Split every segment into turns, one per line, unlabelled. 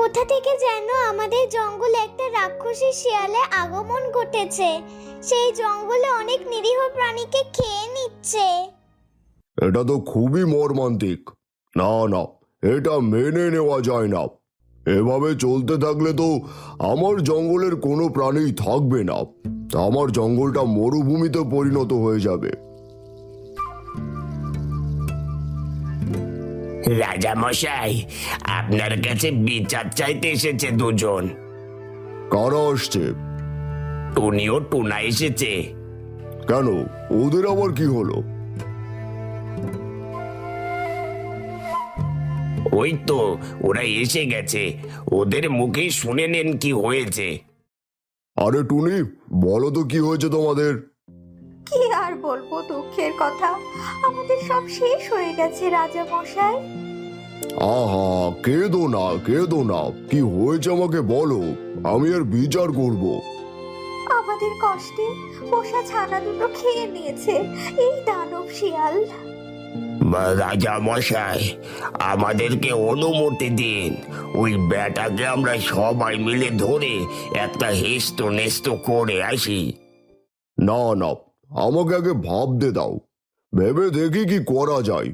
কোথা থেকে যেন আমাদের জঙ্গলে একটা রাক্ষসী শিয়ালে আগমন ঘটেছে। সেই জঙ্গলে অনেক নিরীহ প্রাণীকে খেয়ে নিচ্ছে।
এটা তো খুবই মর্মান্তিক। না না, এটা মেনে নেওয়া যায় না। এভাবে চলতে থাকলে তো আমার জঙ্গলের কোনো প্রাণী থাকবে না। আমার জঙ্গলটা মরুভূমিতে পরিণত হয়ে যাবে।
রাজা মশাই, আপনার কাছে বিচার চাইতে এসেছে দুজন।
কারা আসছে?
টুনি ও টুনা এসেছে।
কেন, ওদের আবার কি হলো?
ওই তো ওরা এসে গেছে, ওদের মুখেই শুনে নেন কি হয়েছে।
আরে টুনি, বলো তো কি হয়েছে তোমাদের?
কি আর বলবো, দুঃখের কথা। আমাদের সব শেষ হয়ে গেছে রাজা মশাই।
আহা, কেঁদো না কেঁদো না, কি হয়েছে আমাকে বলো, আমি আর বিচার করব।
আমাদের কষ্টে পোষা ছানা দুটো খেয়ে নিয়েছে এই দানব শিয়াল।
রাজা মশাই, আমাদেরকে অনুমতি দিন, ওই বেটাকে আমরা সবাই মিলে ধরে একটা হেস্ত নেস্ত করে আসি।
না না, আমাকে আগে ভাবতে দাও, ভেবে দেখি কি করা যায়।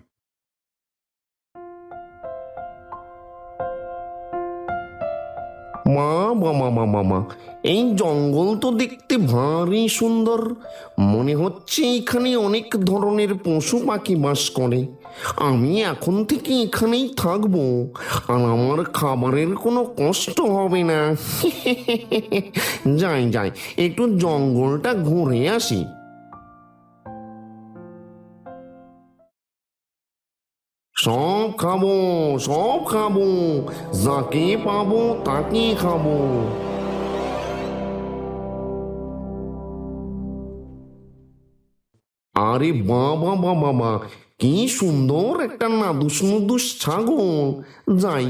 মা মামা মামা মা, এই জঙ্গল তো দেখতে ভারী সুন্দর। মনে হচ্ছে এখানে অনেক ধরনের পশু পাখি বাস করে। আমি এখন থেকে এখানেই থাকবো, আর আমার খাবারের কোনো কষ্ট হবে না। যাই যাই, একটু জঙ্গলটা ঘুরে আসি। সব খাবো, সব খাবো, যাকে পাবো তাকে খাবো। আরে বাবা বাবা বা, কি সুন্দর একটা নাদুস নুদুস ছাগল। যাই,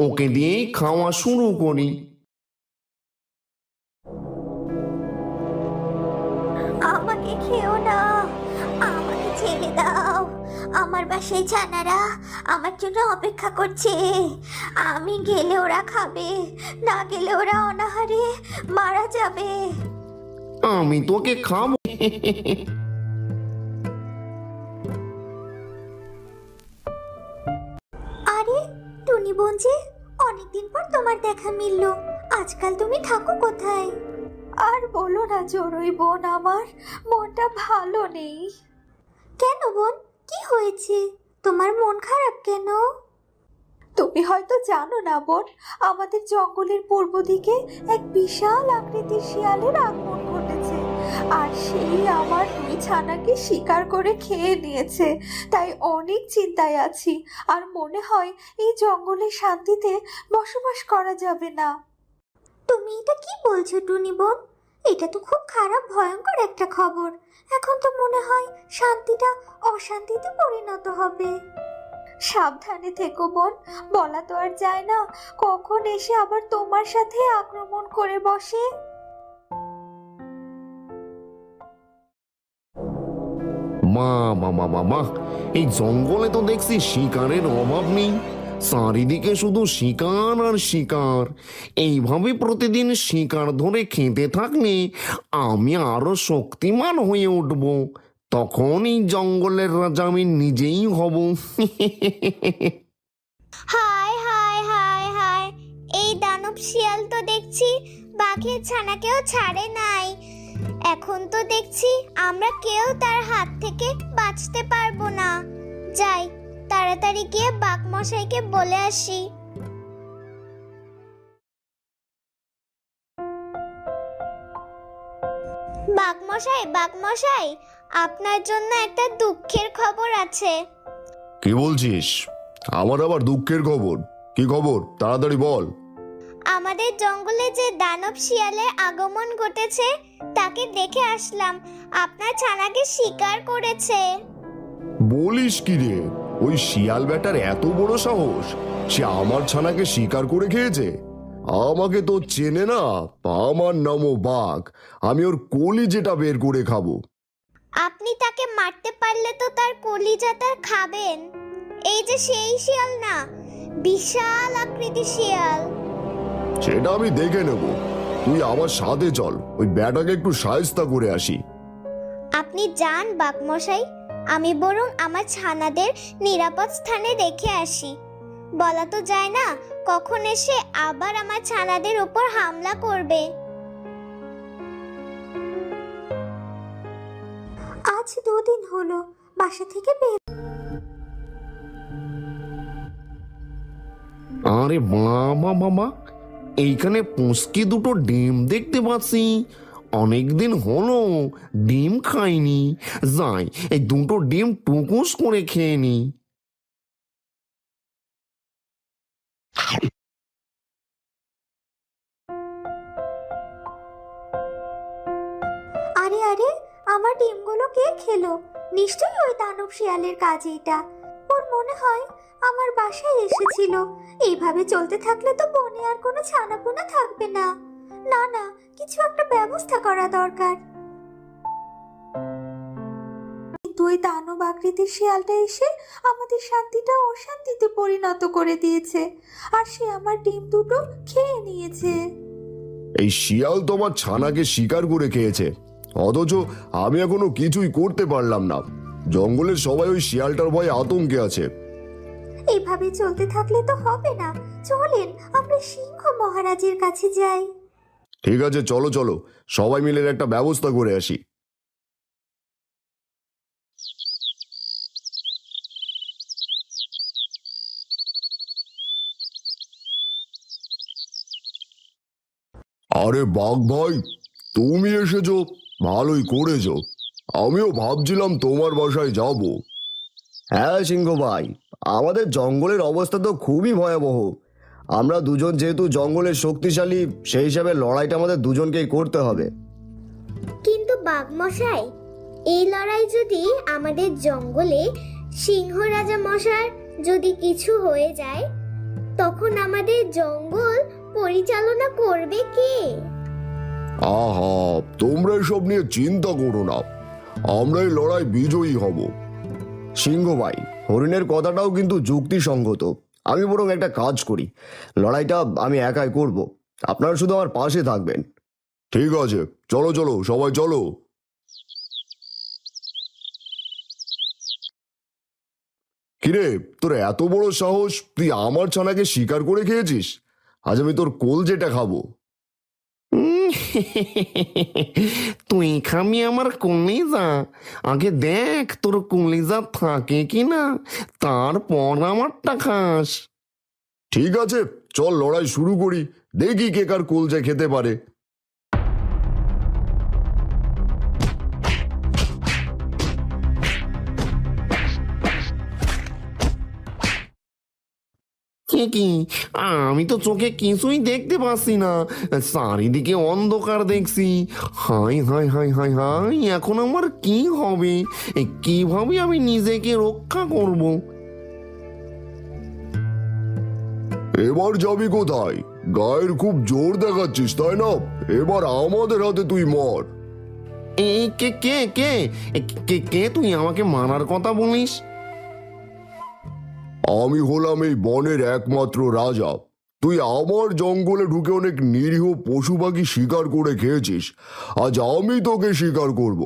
ওকে দিয়ে খাওয়া শুরু করি।
আমাকে খেও না, আমাকে ছেড়ে দাও। আমার বাসায় ছানারা আমার জন্য অপেক্ষা করছে। আমি গেলে ওরা খাবে, না গেলে ওরা অনাহারে মারা যাবে।
আমি তোকে খাবো।
আরে টুনি বোন যে, অনেকদিন পর তোমার দেখা মিললো। আজকাল তুমি থাকো কোথায়? আর বলো না চড়ুই বোন, আমার মনটা ভালো নেই। কেন বোন, কি হয়েছে? তোমার মন খারাপ কেন? তুমি হয়তো জানো না বোন, আমাদের জঙ্গলের পূর্ব দিকে এক বিশাল আকৃতির শিয়ালের আগমন ঘটেছে। আর সেই আমার দুই ছানাকে শিকার করে খেয়ে নিয়েছে। তাই অনেক চিন্তায় আছি, আর মনে হয় এই জঙ্গলে শান্তিতে বসবাস করা যাবে না। তুমি এটা কি বলছো টুনি বোন? এটা তো খুব খারাপ, ভয়ঙ্কর একটা খবর। এখন তো মনে হয় শান্তিটা অশান্তিতে পরিণত হবে। সাবধানে থেকো বোন, বলা তো আর যায় না কখন এসে আবার তোমার সাথে আক্রমণ করে বসে।
মা বাবা বাবা, এই জঙ্গলে তো দেখছি শিকারের অভাব নেই। চারিদিকে শুধু শিকার আর শিকার। এইভাবে প্রতিদিন শিকার ধরে খেতে থাকলে আমি আরো শক্তিমান হয়ে উঠব। তখন এই জঙ্গলের রাজা আমি নিজেই হব।
হায় হায় হায় হায়, এই দানব শিয়াল তো দেখছি বাঘের ছানাকেও ছাড়ে নাই। এখন তো দেখছি আমরা কেউ তার হাত থেকে বাঁচতে পারবো না। যাই, তাড়াতাড়ি গিয়ে বাঘ মশাইকে বলে আসি। বাঘ মশাই, বাঘ মশাই, আপনার জন্য একটা দুঃখের খবর আছে।
কি বলছিস? আমার আবার দুঃখের খবর? কি খবর, তাড়াতাড়ি বল।
আমাদের জঙ্গলে যে দানব শিয়ালের আগমন ঘটেছে তাকে দেখে আসলাম। আপনার ছানাকে শিকার করেছে।
বলিস কি রে? ওই শিয়াল বেটার এত বড় সাহস, সে আমার ছানাকে শিকার করে খেয়েছে? আমাকে তো চেনে না। আমার নামও বাঘ, আমি ওর কলিজাটা বের করে খাবো।
আপনি তাকে মারতে পারলে তো তার কলিজাটা খাবেন। এই যে সেই শিয়াল না, বিশাল আকৃতির শিয়াল।
সেটা আমি দেখে নেব। তুই আমার সাথে চল, ওই ব্যাটাকে একটু শায়েস্তা করে আসি।
আপনি যান বাঘমশাই, আমি বরং আমার ছানাদের নিরাপদ স্থানে রেখে আসি। বলা তো যায় না কখন এসে আবার আমার ছানাদের উপর হামলা করবে।
আজ 2 দিন হলো বাসা থেকে বের।
আরে বাবা বাবা, এইখানে পুঁচকি দুটো ডিম দেখতে পাচ্ছি। অনেকদিন হলো ডিম খাইনি। যাই, এই দুটো ডিম টুকুস করে খেয়ে নি।
আরে আরে, আমার ডিমগুলো কে খেলো? নিশ্চয়ই ওই দানব শিয়ালের কাজ এটা। ওর মনে হয় আমার বাসায় এসেছিল। এইভাবে চলতে থাকলে তো বনে আর কোনো ছানাপোনা থাকবে না। না না, কিছু একটা ব্যবস্থা করা দরকার। কিন্তু ওই দানব আকৃতির শিয়ালটা এসে আমাদের শান্তিটা অশান্তিতে পরিণত করে দিয়েছে, আর সে আমার ডিম দুটো খেয়ে নিয়েছে।
এই শিয়াল তোমার ছানাকে শিকার করে খেয়েছে, অথচ আমি এখনো কিছুই করতে পারলাম না। জঙ্গলের সবাই ওই শিয়ালটার ভয়ে আতঙ্কে আছে।
এইভাবে চলতে থাকলে তো হবে না। চলেন আমরা সিংহ মহারাজের কাছে যাই।
ঠিক আছে, চলো চলো, সবাই মিলে এর একটা ব্যবস্থা করে আসি। আরে বাঘ ভাই, তুমি এসেছো, ভালোই করেছো। আমিও ভাবছিলাম তোমার বাসায় যাব।
হ্যাঁ সিংহ ভাই, আমাদের জঙ্গলের অবস্থা তো খুবই ভয়াবহ। আমরা দুজন যেহেতু জঙ্গলের শক্তিশালী, সেই হিসাবে লড়াইটা আমাদের দুজনকেই করতে হবে।
কিন্তু বাঘমশাই, এই লড়াই যদি আমাদের জঙ্গলে সিংহ রাজা মশার যদি কিছু হয়ে যায়, তখন আমাদের জঙ্গল পরিচালনা করবে কে?
আহা, তোমরা এসব নিয়ে চিন্তা করো না, আমরা এই লড়াই বিজয়ী হব।
সিংহ ভাই, হরিণের কথাটাও কিন্তু যুক্তিসঙ্গত। আমি বরং একটা কাজ করি, লড়াইটা আমি একাই করব, আপনারা শুধু আমার পাশে থাকবেন।
ঠিক আছে, চলো চলো, সবাই চলো। কিরে, তোর এত বড় সাহস, তুই আমার ছানাকে শিকার করে খেয়েছিস? আজ আমি তোর কলজেটা খাবো।
তুই খাবি আমার কলিজা? আগে দেখ তোর কলিজা থাকে কিনা, তারপর আমারটা খাস।
ঠিক আছে, চল লড়াই শুরু করি, দেখি কে কার কলজে খেতে পারে।
কি আমি তো চোখে কিছুই দেখতে পাচ্ছি না, চারিদিকে অন্ধকার দেখছি। High high high high high, এখন আমার কি হবে? কিভাবে আমি নিজেকে রক্ষা করব?
এবার যাবি কোথায়? গায়ের খুব জোর দেখাচ্ছিস তাই না? এবার আমাদের হাতে তুই মর।
কে কে কে কে কে তুই আমাকে মারার কথা বলিস?
আমি হলাম এই বনের একমাত্র রাজা। তুই আমার জঙ্গলে ঢুকে অনেক নিরীহ পশু পাখি শিকার করে খেয়েছিস, আজ আমি তোকে শিকার করব।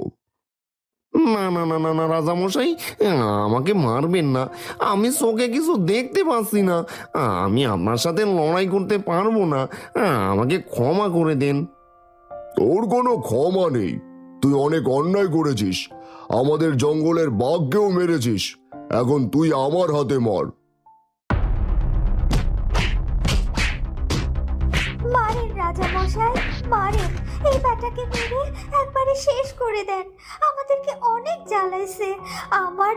না না না না না রাজামশাই, আমাকে মারবেন না। আমি চোখে কিছু দেখতে পাচ্ছি না। আমি আপনার সাথে লড়াই করতে পারবো না। আমাকে ক্ষমা করে দেন।
তোর কোনো ক্ষমা নেই, তুই অনেক অন্যায় করেছিস, আমাদের জঙ্গলের বাঘকেও মেরেছিস। এখন তুই আমার হাতে মর।
মারেন রাজা মশাই, মারেন। এই ব্যাটাকে মেরে একবারে শেষ করে দেন। আমাদেরকে অনেক জ্বালাইছে। আমার